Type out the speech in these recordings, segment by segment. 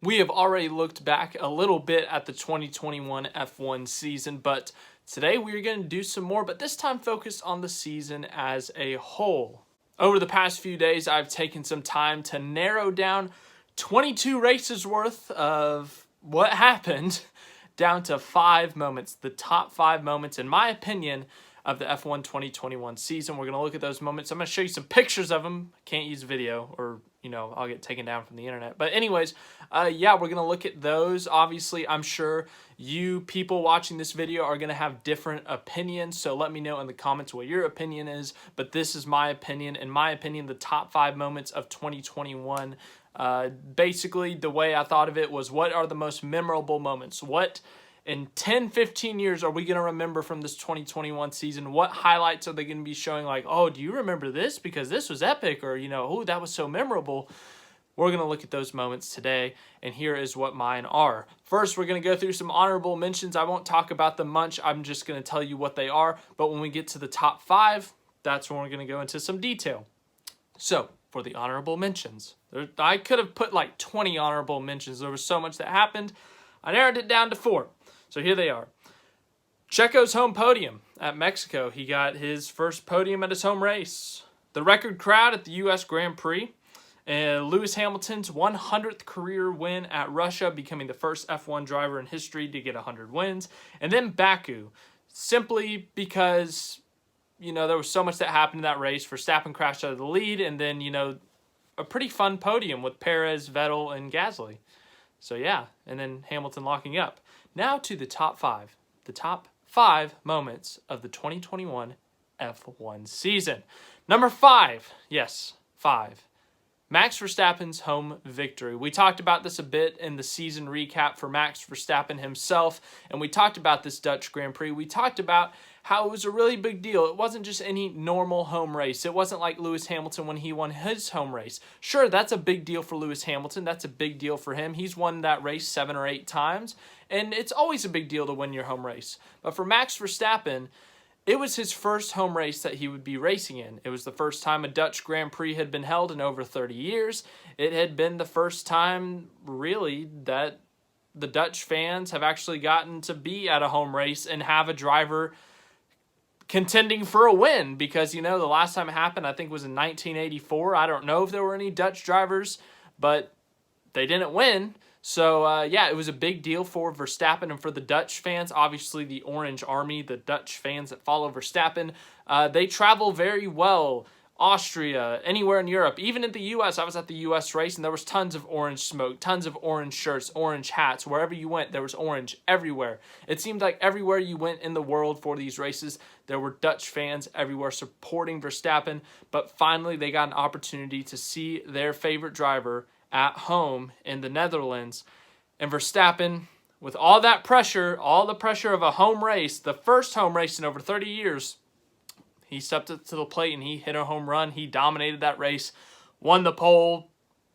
We have already looked back a little bit at the 2021 F1 season, but today we are going to do some more, but this time focused on the season as a whole. Over the past few days, I've taken some time to narrow down 22 races worth of what happened down to 5 moments, the top 5 moments, in my opinion, of the F1 2021 season. We're going to look at those moments. I'm going to show you some pictures of them. Can't use video or, I'll get taken down from the internet. But anyways, yeah, we're going to look at those. Obviously, I'm sure you people watching this video are going to have different opinions. So let me know in the comments what your opinion is. But this is my opinion. In my opinion, the top 5 moments of 2021, basically the way I thought of it was, what are the most memorable moments? What in 10, 15 years are we going to remember from this 2021 season? What highlights are they going to be showing? Like, oh, do you remember this? Because this was epic. Or, oh, that was so memorable. We're going to look at those moments today. And here is what mine are. First, we're going to go through some honorable mentions. I won't talk about them much. I'm just going to tell you what they are. But when we get to the top 5, that's when we're going to go into some detail. So, for the honorable mentions, I could have put like 20 honorable mentions. There was so much that happened. I narrowed it down to 4. So here they are. Checo's home podium at Mexico. He got his first podium at his home race. The record crowd at the U.S. Grand Prix. And Lewis Hamilton's 100th career win at Russia, becoming the first F1 driver in history to get 100 wins. And then Baku, simply because, there was so much that happened in that race. Verstappen crashed out of the lead, and then, a pretty fun podium with Perez, Vettel, and Gasly. So yeah, and then Hamilton locking up. Now to the top 5. The top 5 moments of the 2021 F1 season. Number 5. Yes, 5. Max Verstappen's home victory. We talked about this a bit in the season recap for Max Verstappen himself, and we talked about this Dutch Grand Prix. We talked about how it was a really big deal. It wasn't just any normal home race. It wasn't like Lewis Hamilton when he won his home race. Sure, that's a big deal for Lewis Hamilton. That's a big deal for him. He's won that race 7 or 8 times, and it's always a big deal to win your home race. But for Max Verstappen, it was his first home race that he would be racing in. It was the first time a Dutch Grand Prix had been held in over 30 years. It had been the first time, really, that the Dutch fans have actually gotten to be at a home race and have a driver contending for a win, because, the last time it happened, I think, was in 1984. I don't know if there were any Dutch drivers, but they didn't win. So, yeah, it was a big deal for Verstappen and for the Dutch fans. Obviously, the Orange Army, the Dutch fans that follow Verstappen, they travel very well. Austria, anywhere in Europe, even in the U.S. I was at the U.S. race, and there was tons of orange smoke, tons of orange shirts, orange hats. Wherever you went, there was orange everywhere. It seemed like everywhere you went in the world for these races, there were Dutch fans everywhere supporting Verstappen. But finally, they got an opportunity to see their favorite driver at home in the Netherlands. And Verstappen, with all that pressure, all the pressure of a home race, the first home race in over 30 years, he stepped up to the plate and he hit a home run. He dominated that race, won the pole,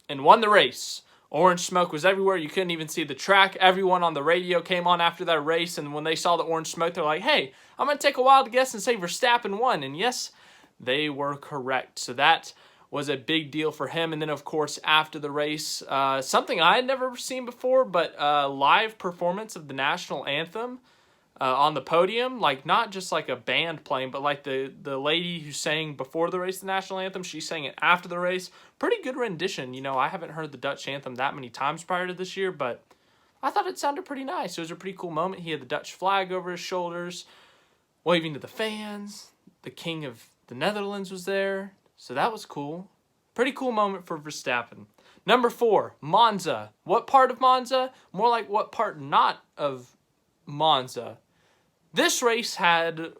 and won the race. Orange smoke was everywhere. You couldn't even see the track. Everyone on the radio came on after that race, and when they saw the orange smoke, they're like, hey, I'm going to take a wild guess and say Verstappen won. And yes, they were correct. So that was a big deal for him. And then, of course, after the race, something I had never seen before, but a live performance of the national anthem on the podium. Like, not just like a band playing, but like the lady who sang before the race the national anthem, she sang it after the race. Pretty good rendition. I haven't heard the Dutch anthem that many times prior to this year, but I thought it sounded pretty nice. It was a pretty cool moment. He had the Dutch flag over his shoulders, waving to the fans. The King of the Netherlands was there. So that was cool. Pretty cool moment for Verstappen. Number 4, Monza. What part of Monza? More like what part not of Monza. This race had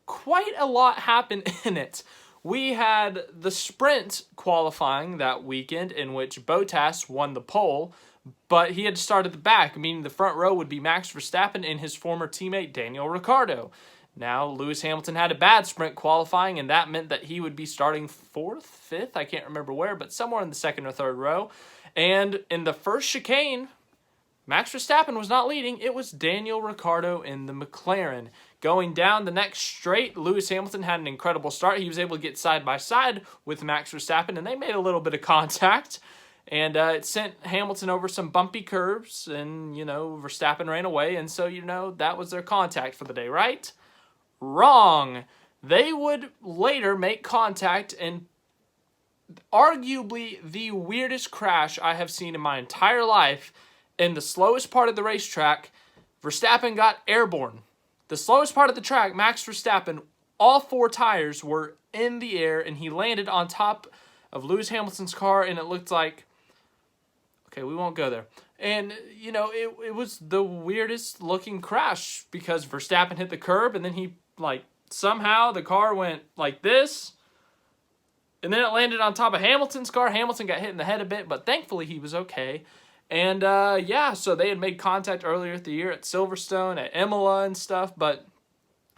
quite a lot happen in it. We had the sprint qualifying that weekend, in which Bottas won the pole, but he had to start at the back, meaning the front row would be Max Verstappen and his former teammate Daniel Ricciardo. Now, Lewis Hamilton had a bad sprint qualifying, and that meant that he would be starting 4th, 5th, I can't remember where, but somewhere in the 2nd or 3rd row. And in the first chicane, Max Verstappen was not leading. It was Daniel Ricciardo in the McLaren. Going down the next straight, Lewis Hamilton had an incredible start. He was able to get side by side with Max Verstappen, and they made a little bit of contact. And it sent Hamilton over some bumpy curves, and, Verstappen ran away, and so, that was their contact for the day, right? Wrong. They would later make contact, and arguably the weirdest crash I have seen in my entire life. In the slowest part of the racetrack, Verstappen got airborne. The slowest part of the track, Max Verstappen, all 4 tires were in the air, and he landed on top of Lewis Hamilton's car, and it looked like... Okay, we won't go there. And, it was the weirdest looking crash because Verstappen hit the curb, and then he, somehow the car went like this, and then it landed on top of Hamilton's car. Hamilton got hit in the head a bit, but thankfully he was okay. And, so they had made contact earlier the year at Silverstone, at Imola and stuff, but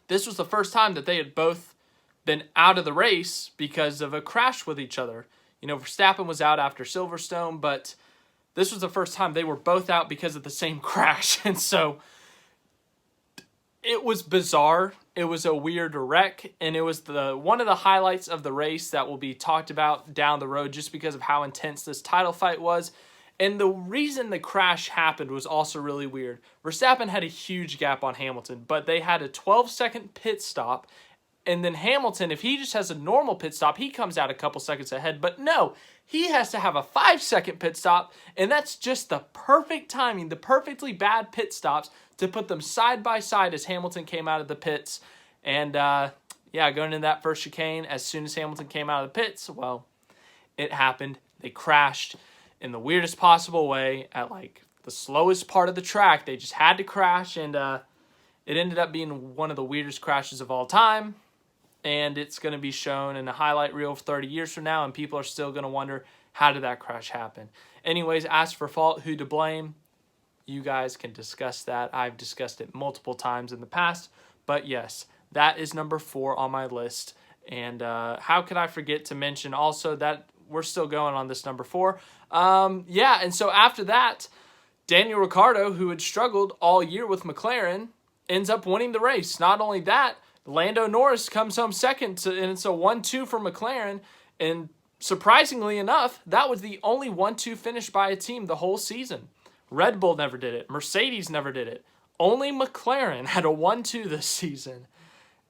this was the first time that they had both been out of the race because of a crash with each other. Verstappen was out after Silverstone, but this was the first time they were both out because of the same crash. And so it was bizarre. It was a weird wreck, and it was one of the highlights of the race that will be talked about down the road just because of how intense this title fight was. And the reason the crash happened was also really weird. Verstappen had a huge gap on Hamilton, but they had a 12-second pit stop. And then Hamilton, if he just has a normal pit stop, he comes out a couple seconds ahead. But no, he has to have a 5-second pit stop, and that's just the perfect timing, the perfectly bad pit stops to put them side by side as Hamilton came out of the pits. And, going into that first chicane, as soon as Hamilton came out of the pits, well, it happened. They crashed in the weirdest possible way at, the slowest part of the track. They just had to crash, and it ended up being one of the weirdest crashes of all time. And it's going to be shown in a highlight reel 30 years from now, and people are still going to wonder, how did that crash happen? Anyways, as for fault, who to blame? You guys can discuss that. I've discussed it multiple times in the past. But yes, that is number 4 on my list. And how could I forget to mention also that we're still going on this number 4. And so after that, Daniel Ricciardo, who had struggled all year with McLaren, ends up winning the race. Not only that, Lando Norris comes home second, and it's a 1-2 for McLaren. And surprisingly enough, that was the only 1-2 finish by a team the whole season. Red Bull never did it. Mercedes never did it. Only McLaren had a 1-2 this season.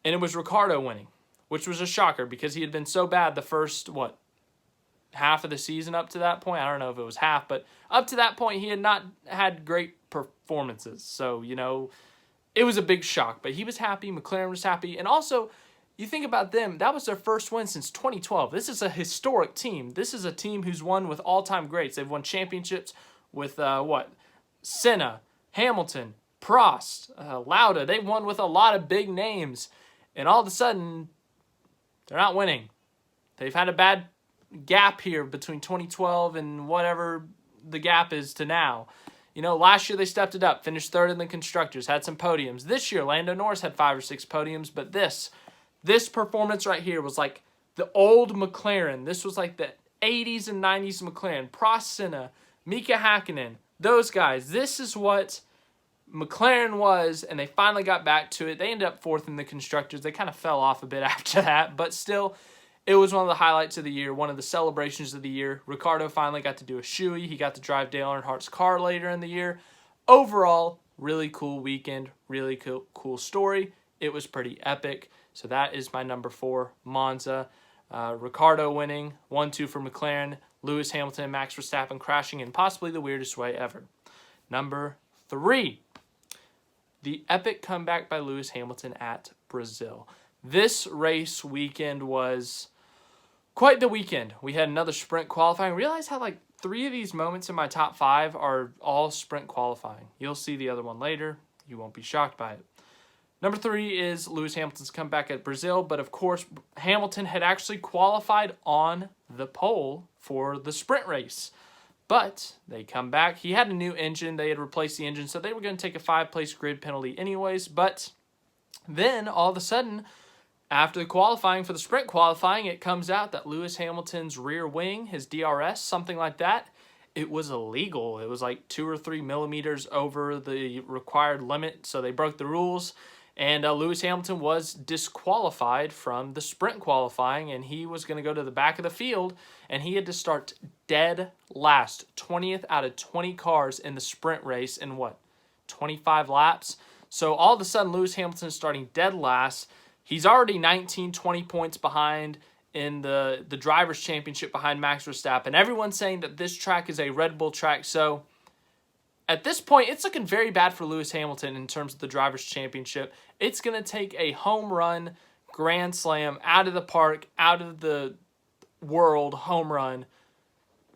And it was Ricciardo winning, which was a shocker because he had been so bad the first, half of the season up to that point. I don't know if it was half, but up to that point, he had not had great performances. So, it was a big shock, but he was happy. McLaren was happy. And also, you think about them, that was their first win since 2012. This is a historic team. This is a team who's won with all-time greats. They've won championships with, Senna, Hamilton, Prost, Lauda. They've won with a lot of big names. And all of a sudden, they're not winning. They've had a bad gap here between 2012 and whatever the gap is to now. Last year they stepped it up, finished 3rd in the Constructors, had some podiums. This year, Lando Norris had 5 or 6 podiums, but this performance right here was like the old McLaren. This was like the 80s and 90s McLaren. Prost, Senna, Mika Hakkinen, those guys. This is what McLaren was, and they finally got back to it. They ended up 4th in the Constructors. They kind of fell off a bit after that, but still, it was one of the highlights of the year, one of the celebrations of the year. Ricciardo finally got to do a shoey. He got to drive Dale Earnhardt's car later in the year. Overall, really cool weekend, really cool story. It was pretty epic. So that is my number 4, Monza. Ricciardo winning, 1-2 for McLaren. Lewis Hamilton and Max Verstappen crashing in possibly the weirdest way ever. Number 3, the epic comeback by Lewis Hamilton at Brazil. This race weekend was quite the weekend. We had another sprint qualifying. Realize how 3 of these moments in my top 5 are all sprint qualifying. You'll see the other one later. You won't be shocked by it. Number 3 is Lewis Hamilton's comeback at Brazil, but of course Hamilton had actually qualified on the pole for the sprint race. But they come back. He had a new engine. They had replaced the engine, so they were going to take a 5-place grid penalty anyways. But then all of a sudden, after the qualifying for the sprint qualifying, it comes out that Lewis Hamilton's rear wing, his DRS, something like that, it was illegal. It was 2 or 3 millimeters over the required limit, so they broke the rules. And Lewis Hamilton was disqualified from the sprint qualifying, and he was going to go to the back of the field, and he had to start dead last, 20th out of 20 cars in the sprint race in what, 25 laps? So all of a sudden, Lewis Hamilton is starting dead last. He's already 19, 20 points behind in the Drivers' Championship behind Max Verstappen. Everyone's saying that this track is a Red Bull track, so at this point, it's looking very bad for Lewis Hamilton in terms of the Drivers' Championship. It's going to take a home run, grand slam, out of the park, out of the world home run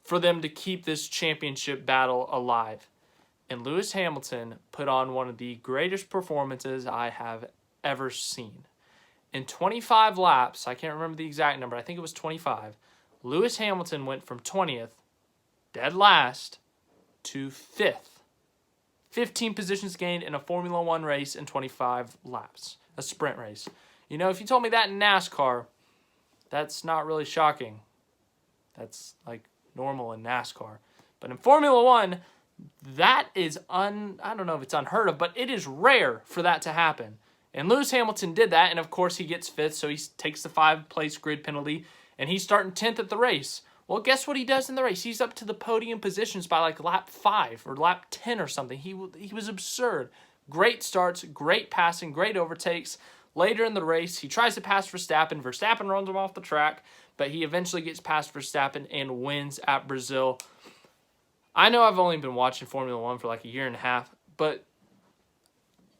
for them to keep this championship battle alive. And Lewis Hamilton put on one of the greatest performances I have ever seen. In 25 laps, I can't remember the exact number, I think it was 25, Lewis Hamilton went from 20th, dead last, to 5th. 15 positions gained in a Formula One race in 25 laps, a sprint race. You know, if you told me that in NASCAR, that's not really shocking. That's like normal in NASCAR. But in Formula One, that is I don't know if it's unheard of, but it is rare for that to happen. And Lewis Hamilton did that, and of course he gets 5th, so he takes the 5-place grid penalty, and he's starting 10th at the race. Well, guess what he does in the race? He's up to the podium positions by like lap 5 or lap 10 or something. He was absurd. Great starts, great passing, great overtakes. Later in the race, he tries to pass Verstappen. Verstappen runs him off the track, but he eventually gets past Verstappen and wins at Brazil. I know I've only been watching Formula One for like a year and a half, but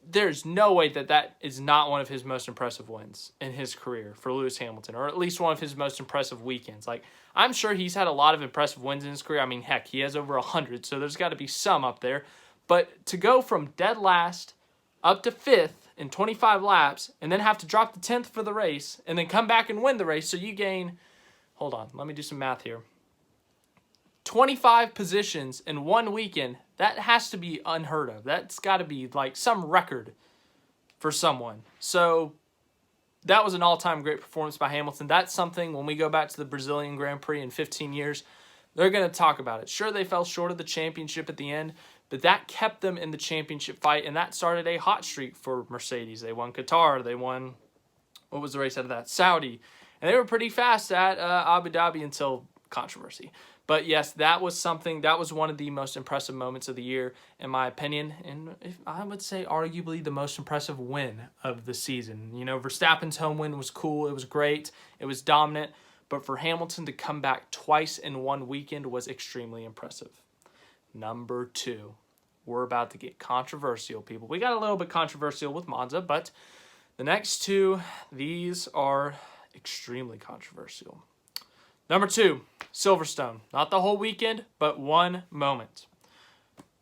there's no way that is not one of his most impressive wins in his career for Lewis Hamilton, or at least one of his most impressive weekends. Like, I'm sure he's had a lot of impressive wins in his career. I mean, heck, he has over 100, so there's got to be some up there. But to go from dead last up to 5th in 25 laps and then have to drop to 10th for the race and then come back and win the race, so you gain, hold on, let me do some math here, 25 positions in one weekend. That has to be unheard of. That's got to be like some record for someone. So that was an all-time great performance by Hamilton. That's something, when we go back to the Brazilian Grand Prix in 15 years, they're going to talk about it. Sure, they fell short of the championship at the end, but that kept them in the championship fight, and that started a hot streak for Mercedes. They won Qatar. They won, what was the race out of that? Saudi. And they were pretty fast at Abu Dhabi until controversy. But yes, that was something, that was one of the most impressive moments of the year, in my opinion. And I would say arguably the most impressive win of the season. You know, Verstappen's home win was cool. It was great. It was dominant. But for Hamilton to come back twice in one weekend was extremely impressive. Number 2. We're about to get controversial, people. We got a little bit controversial with Monza, but the next 2, these are extremely controversial. Number 2, Silverstone. Not the whole weekend, but one moment.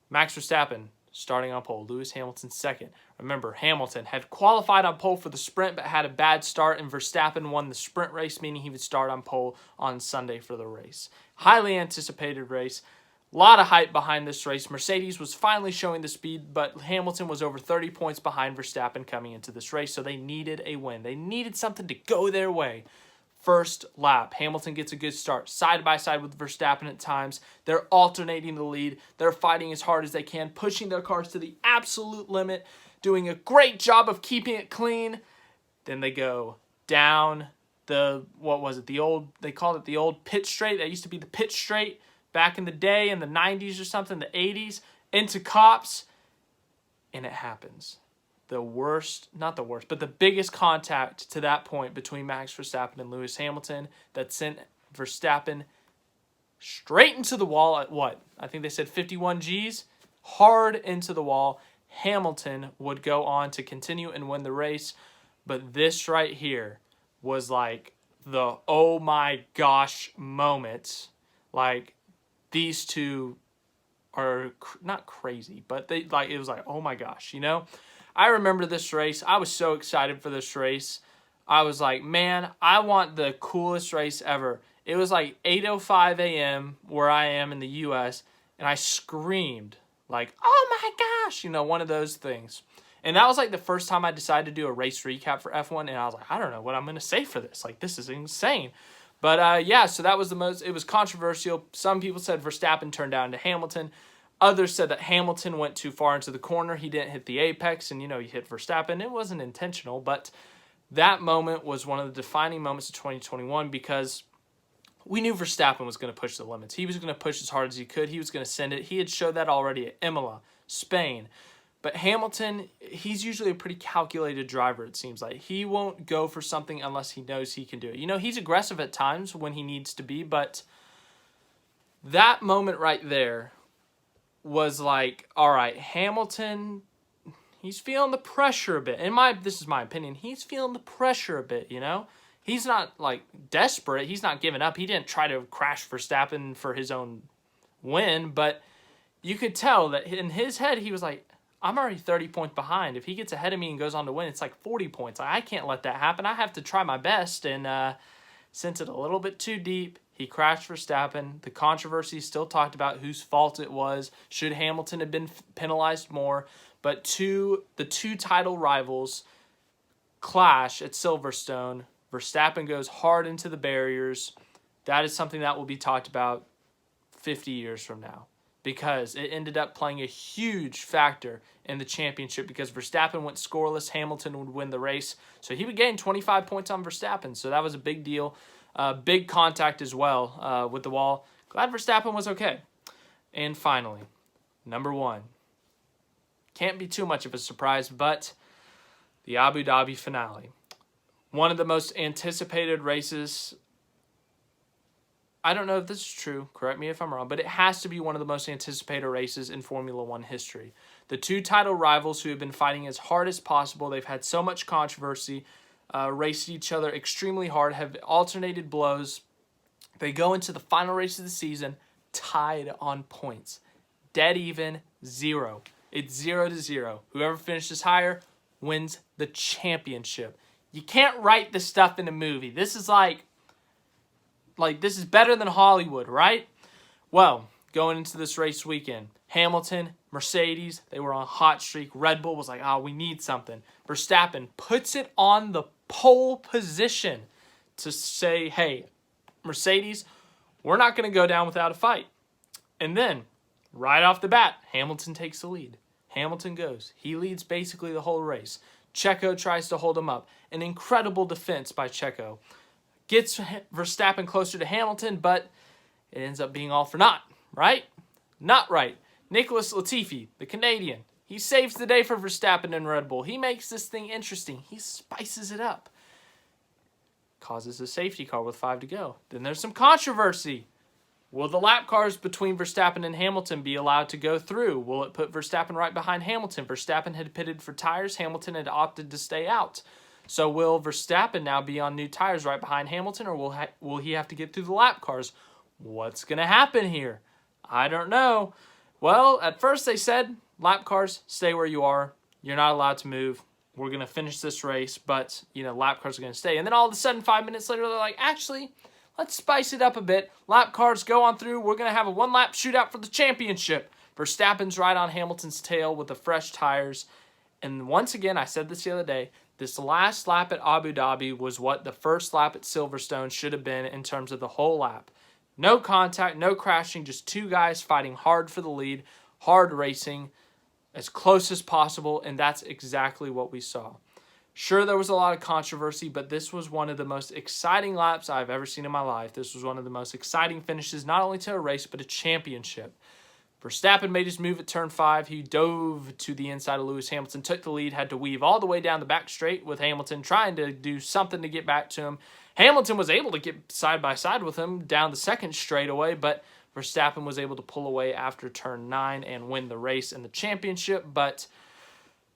Max Verstappen starting on pole. Lewis Hamilton second. Remember, Hamilton had qualified on pole for the sprint, but had a bad start, and Verstappen won the sprint race, meaning he would start on pole on Sunday for the race. Highly anticipated race. A lot of hype behind this race. Mercedes was finally showing the speed, but Hamilton was over 30 points behind Verstappen coming into this race, so they needed a win. They needed something to go their way. First lap, Hamilton gets a good start, side by side with Verstappen at times. They're alternating the lead. They're fighting as hard as they can, pushing their cars to the absolute limit, doing a great job of keeping it clean. Then they go down the, they called it the old pit straight. That used to be the pit straight back in the day, in the 90s or something, the 80s, into Copse, and it happens. The worst, not the worst, but the biggest contact to that point between Max Verstappen and Lewis Hamilton that sent Verstappen straight into the wall at what? I think they said 51 Gs, hard into the wall. Hamilton would go on to continue and win the race, but this right here was like the oh my gosh moment. Like, these two are not crazy, but they like, it was like, oh my gosh, you know? I remember this race. I was so excited for this race. I was like, man, I want the coolest race ever. It was like 8:05 a.m. where I am in the U.S., and I screamed like, oh my gosh, you know, one of those things. And that was like the first time I decided to do a race recap for F1, and I was like, I don't know what I'm going to say for this. Like, this is insane. But yeah, so that was it was controversial. Some people said Verstappen turned down to Hamilton. Others said that Hamilton went too far into the corner. He didn't hit the apex, and, he hit Verstappen. It wasn't intentional, but that moment was one of the defining moments of 2021 because we knew Verstappen was going to push the limits. He was going to push as hard as he could. He was going to send it. He had showed that already at Imola, Spain. But Hamilton, he's usually a pretty calculated driver, it seems like. He won't go for something unless he knows he can do it. He's aggressive at times when he needs to be, but that moment right there was like, all right, Hamilton, he's feeling the pressure a bit. This is my opinion. He's feeling the pressure a bit, He's not, desperate. He's not giving up. He didn't try to crash Verstappen for his own win, but you could tell that in his head, he was like, I'm already 30 points behind. If he gets ahead of me and goes on to win, it's like 40 points. I can't let that happen. I have to try my best, and sent it a little bit too deep. He crashed Verstappen. The controversy still talked about whose fault it was. Should Hamilton have been penalized more? But the two title rivals clash at Silverstone. Verstappen goes hard into the barriers. That is something that will be talked about 50 years from now because it ended up playing a huge factor in the championship because Verstappen went scoreless. Hamilton would win the race. So he would gain 25 points on Verstappen. So that was a big deal. Big contact as well with the wall. Glad Verstappen was okay. And finally, number one. Can't be too much of a surprise, but the Abu Dhabi finale. One of the most anticipated races. I don't know if this is true. Correct me if I'm wrong, but it has to be one of the most anticipated races in Formula One history. The two title rivals who have been fighting as hard as possible. They've had so much controversy. Raced each other extremely hard, have alternated blows. They go into the final race of the season tied on points. Dead even, 0. It's 0-0. Whoever finishes higher wins the championship. You can't write this stuff in a movie. This is like this is better than Hollywood, right? Well, going into this race weekend, Hamilton, Mercedes, they were on a hot streak. Red Bull was like, we need something. Verstappen puts it on the pole position to say, hey, Mercedes, we're not going to go down without a fight. And then, right off the bat, Hamilton takes the lead. Hamilton goes. He leads basically the whole race. Checo tries to hold him up. An incredible defense by Checo. Gets Verstappen closer to Hamilton, but it ends up being all for naught, right? Not right. Nicholas Latifi, the Canadian, he saves the day for Verstappen and Red Bull. He makes this thing interesting. He spices it up. Causes a safety car with 5 to go. Then there's some controversy. Will the lap cars between Verstappen and Hamilton be allowed to go through? Will it put Verstappen right behind Hamilton? Verstappen had pitted for tires. Hamilton had opted to stay out. So will Verstappen now be on new tires right behind Hamilton, or will he have to get through the lap cars? What's going to happen here? I don't know. Well, at first they said, lap cars, stay where you are. You're not allowed to move. We're going to finish this race, but, lap cars are going to stay. And then all of a sudden, 5 minutes later, they're like, actually, let's spice it up a bit. Lap cars go on through. We're going to have a one-lap shootout for the championship. Verstappen's right on Hamilton's tail with the fresh tires. And once again, I said this the other day, this last lap at Abu Dhabi was what the first lap at Silverstone should have been in terms of the whole lap. No contact, no crashing, just two guys fighting hard for the lead, hard racing, as close as possible, and that's exactly what we saw. Sure, there was a lot of controversy, but this was one of the most exciting laps I've ever seen in my life. This was one of the most exciting finishes, not only to a race, but a championship. Verstappen made his move at turn 5. He dove to the inside of Lewis Hamilton, took the lead, had to weave all the way down the back straight with Hamilton, trying to do something to get back to him. Hamilton was able to get side by side with him down the second straightaway, but Verstappen was able to pull away after turn 9 and win the race and the championship. But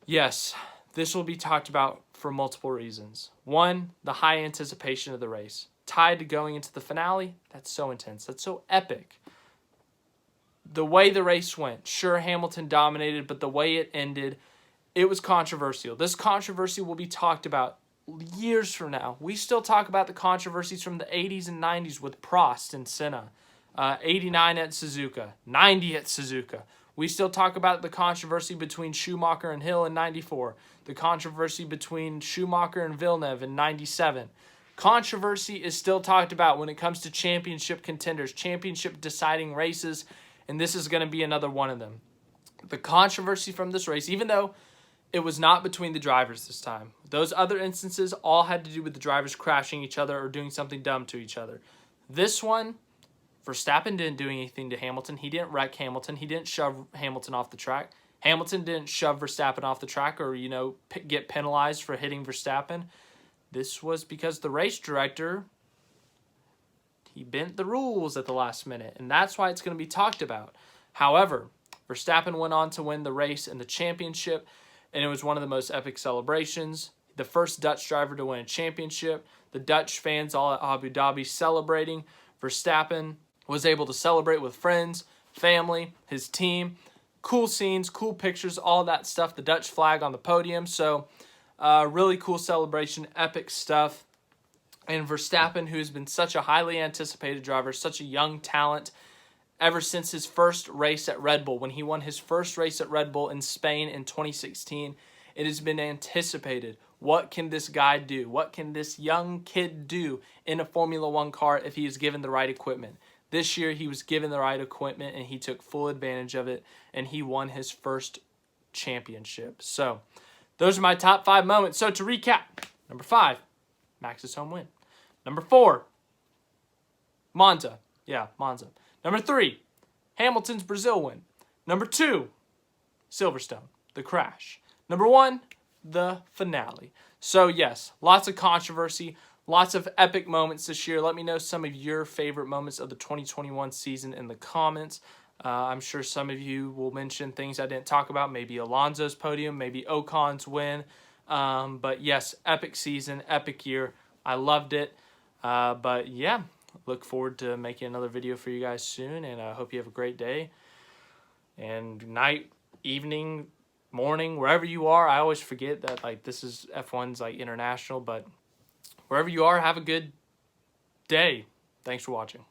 yes, this will be talked about for multiple reasons. One, the high anticipation of the race. Tied to going into the finale, that's so intense. That's so epic. The way the race went, sure, Hamilton dominated, but the way it ended, it was controversial. This controversy will be talked about years from now. We still talk about the controversies from the 80s and 90s with Prost and Senna. 89 at Suzuka, 90 at Suzuka. We still talk about the controversy between Schumacher and Hill in 94. The controversy between Schumacher and Villeneuve in 97. Controversy is still talked about when it comes to championship contenders, championship deciding races. and this is going to be another one of them. The controversy from this race, even though it was not between the drivers this time, those other instances all had to do with the drivers crashing each other or doing something dumb to each other. This one, Verstappen didn't do anything to Hamilton. He didn't wreck Hamilton. He didn't shove Hamilton off the track. Hamilton didn't shove Verstappen off the track or, get penalized for hitting Verstappen. This was because the race director, he bent the rules at the last minute, and that's why it's going to be talked about. However, Verstappen went on to win the race and the championship, and it was one of the most epic celebrations. The first Dutch driver to win a championship. The Dutch fans all at Abu Dhabi celebrating. Verstappen was able to celebrate with friends, family, his team. Cool scenes, cool pictures, all that stuff. The Dutch flag on the podium. So, really cool celebration, epic stuff. And Verstappen, who's been such a highly anticipated driver, such a young talent, ever since his first race at Red Bull. When he won his first race at Red Bull in Spain in 2016, it has been anticipated. What can this guy do? What can this young kid do in a Formula One car if he is given the right equipment? This year, he was given the right equipment, and he took full advantage of it, and he won his first championship. So, those are my top 5 moments. So, to recap, number 5, Max's home win. Number 4, Monza. Yeah, Monza. Number 3, Hamilton's Brazil win. Number 2, Silverstone, the crash. Number 1, the finale. So, yes, lots of controversy. Lots of epic moments this year. Let me know some of your favorite moments of the 2021 season in the comments. I'm sure some of you will mention things I didn't talk about. Maybe Alonso's podium, maybe Ocon's win. But yes, epic season, epic year. I loved it. But yeah, look forward to making another video for you guys soon. And I hope you have a great day. And night, evening, morning, wherever you are. I always forget that this is F1's international, but wherever you are, have a good day. Thanks for watching.